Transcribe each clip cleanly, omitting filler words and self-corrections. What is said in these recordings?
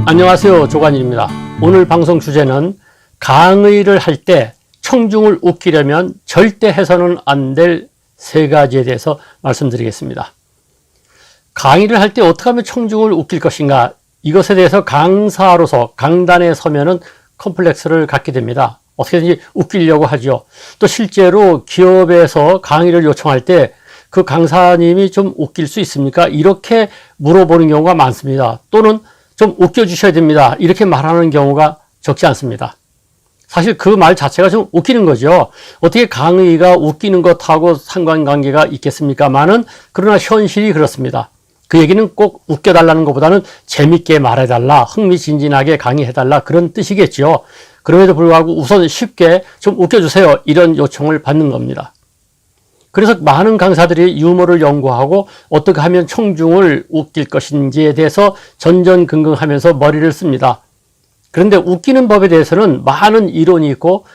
안녕하세요, 조관일입니다. 오늘 방송 주제는 강의를 할 때 청중을 웃기려면 절대 해서는 안 될 세 가지에 대해서 말씀드리겠습니다. 강의를 할 때 어떻게 하면 청중을 웃길 것인가, 이것에 대해서 강사로서 강단에 서면은 컴플렉스를 갖게 됩니다. 어떻게든지 웃기려고 하죠. 또 실제로 기업에서 강의를 요청할 때 그 강사님이 좀 웃길 수 있습니까? 이렇게 물어보는 경우가 많습니다. 또는 좀 웃겨주셔야 됩니다, 이렇게 말하는 경우가 적지 않습니다. 사실 그 말 자체가 좀 웃기는 거죠. 어떻게 강의가 웃기는 것하고 상관관계가 있겠습니까만은, 그러나 현실이 그렇습니다. 그 얘기는 꼭 웃겨달라는 것보다는 재밌게 말해달라, 흥미진진하게 강의해달라, 그런 뜻이겠죠. 그럼에도 불구하고 우선 쉽게 좀 웃겨주세요, 이런 요청을 받는 겁니다. 그래서 많은 강사들이 유머를 연구하고 어떻게 하면 청중을 웃길 것인지에 대해서 전전긍긍하면서 머리를 씁니다. 그런데 웃기는 법에 대해서는 많은 이론이 있고,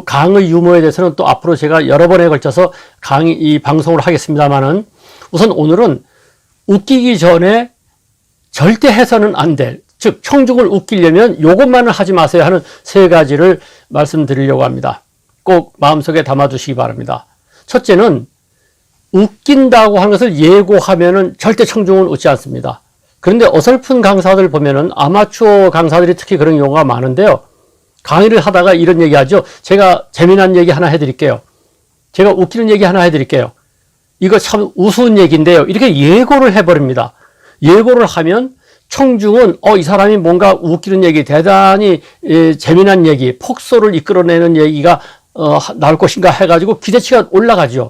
강의 유머에 대해서는 또 앞으로 제가 여러 번에 걸쳐서 이 방송을 하겠습니다만은, 우선 오늘은 웃기기 전에 절대 해서는 안 될, 즉 청중을 웃기려면 이것만은 하지 마세요 하는 세 가지를 말씀드리려고 합니다. 꼭 마음속에 담아두시기 바랍니다. 첫째는, 웃긴다고 하는 것을 예고하면은 절대 청중은 웃지 않습니다. 그런데 어설픈 강사들 보면은, 아마추어 강사들이 특히 그런 경우가 많은데요. 강의를 하다가 이런 얘기 하죠. 제가 재미난 얘기 하나 해드릴게요. 제가 웃기는 얘기 하나 해드릴게요. 이거 참 우스운 얘기인데요. 이렇게 예고를 해버립니다. 예고를 하면 청중은 이 사람이 뭔가 웃기는 얘기, 대단히 재미난 얘기, 폭소를 이끌어내는 얘기가 나올 것인가 해가지고 기대치가 올라가죠.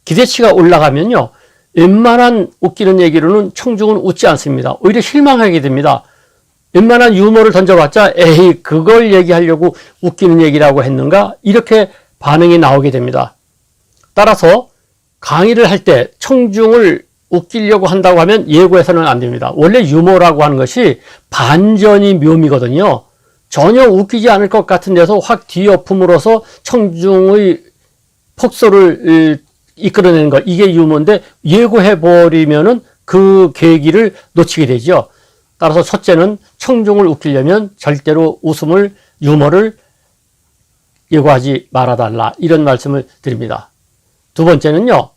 기대치가 올라가면요, 웬만한 웃기는 얘기로는 청중은 웃지 않습니다. 오히려 실망하게 됩니다. 웬만한 유머를 던져봤자 에이, 그걸 얘기하려고 웃기는 얘기라고 했는가, 이렇게 반응이 나오게 됩니다. 따라서 강의를 할 때 청중을 웃기려고 한다고 하면 예고해서는 안 됩니다. 원래 유머라고 하는 것이 반전이 묘미거든요. 전혀 웃기지 않을 것 같은 데서 확 뒤엎음으로써 청중의 폭소를 이끌어내는 것, 이게 유머인데, 예고해버리면은 그 계기를 놓치게 되죠. 따라서 첫째는 청중을 웃기려면 절대로 유머를 예고하지 말아달라, 이런 말씀을 드립니다. 두 번째는요,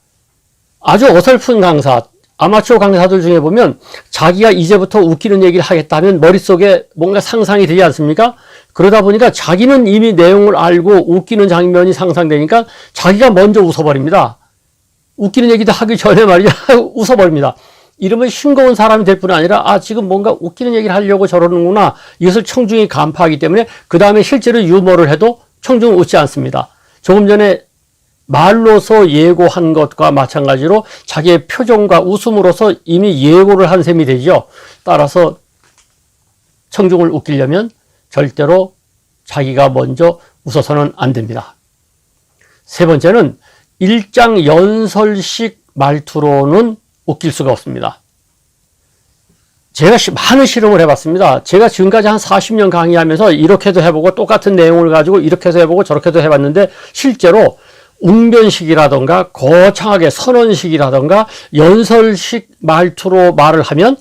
아주 어설픈 강사, 아마추어 강사들 중에 보면 자기가 이제부터 웃기는 얘기를 하겠다면 머릿속에 뭔가 상상이 되지 않습니까? 그러다 보니까 자기는 이미 내용을 알고 웃기는 장면이 상상되니까 자기가 먼저 웃어버립니다. 웃기는 얘기도 하기 전에 말이야 웃어버립니다. 이러면 싱거운 사람이 될 뿐 아니라, 지금 뭔가 웃기는 얘기를 하려고 저러는구나, 이것을 청중이 간파하기 때문에 그 다음에 실제로 유머를 해도 청중은 웃지 않습니다. 조금 전에 말로서 예고한 것과 마찬가지로 자기의 표정과 웃음으로서 이미 예고를 한 셈이 되죠. 따라서 청중을 웃기려면 절대로 자기가 먼저 웃어서는 안 됩니다. 세 번째는, 일장연설식 말투로는 웃길 수가 없습니다. 제가 많은 실험을 해봤습니다. 제가 지금까지 한 40년 강의하면서 이렇게도 해보고 똑같은 내용을 가지고 이렇게도 해보고 저렇게도 해봤는데, 실제로 웅변식이라던가 거창하게 선언식이라던가 연설식 말투로 말을 하면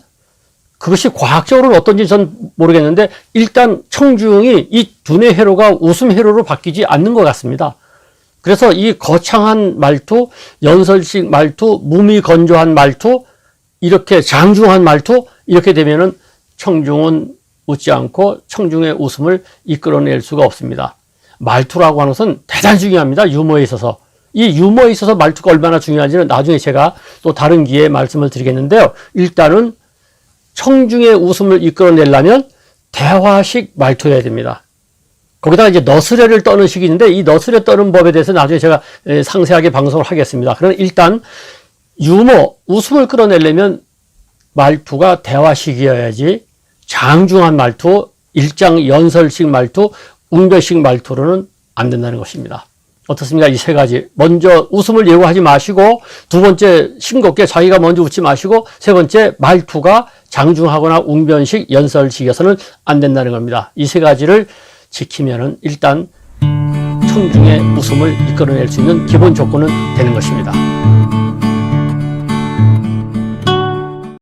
그것이 과학적으로는 어떤지 전 모르겠는데, 일단 청중이 이 두뇌 회로가 웃음 회로로 바뀌지 않는 것 같습니다. 그래서 이 거창한 말투, 연설식 말투, 무미건조한 말투, 이렇게 장중한 말투, 이렇게 되면은 청중은 웃지 않고 청중의 웃음을 이끌어낼 수가 없습니다. 말투라고 하는 것은 대단히 중요합니다. 유머에 있어서. 이 유머에 있어서 말투가 얼마나 중요한지는 나중에 제가 또 다른 기회에 말씀을 드리겠는데요. 일단은 청중의 웃음을 이끌어내려면 대화식 말투여야 됩니다. 거기다가 이제 너스레를 떠는 식이 있는데, 이 너스레 떠는 법에 대해서 나중에 제가 상세하게 방송을 하겠습니다. 그러나 일단 웃음을 끌어내려면 말투가 대화식이어야지, 장중한 말투, 일장연설식 말투, 웅변식 말투로는 안 된다는 것입니다. 어떻습니까? 이 세 가지. 먼저 웃음을 예고하지 마시고, 두 번째 싱겁게 자기가 먼저 웃지 마시고, 세 번째 말투가 장중하거나 웅변식, 연설식이어서는 안 된다는 겁니다. 이 세 가지를 지키면은 일단 청중의 웃음을 이끌어낼 수 있는 기본 조건은 되는 것입니다.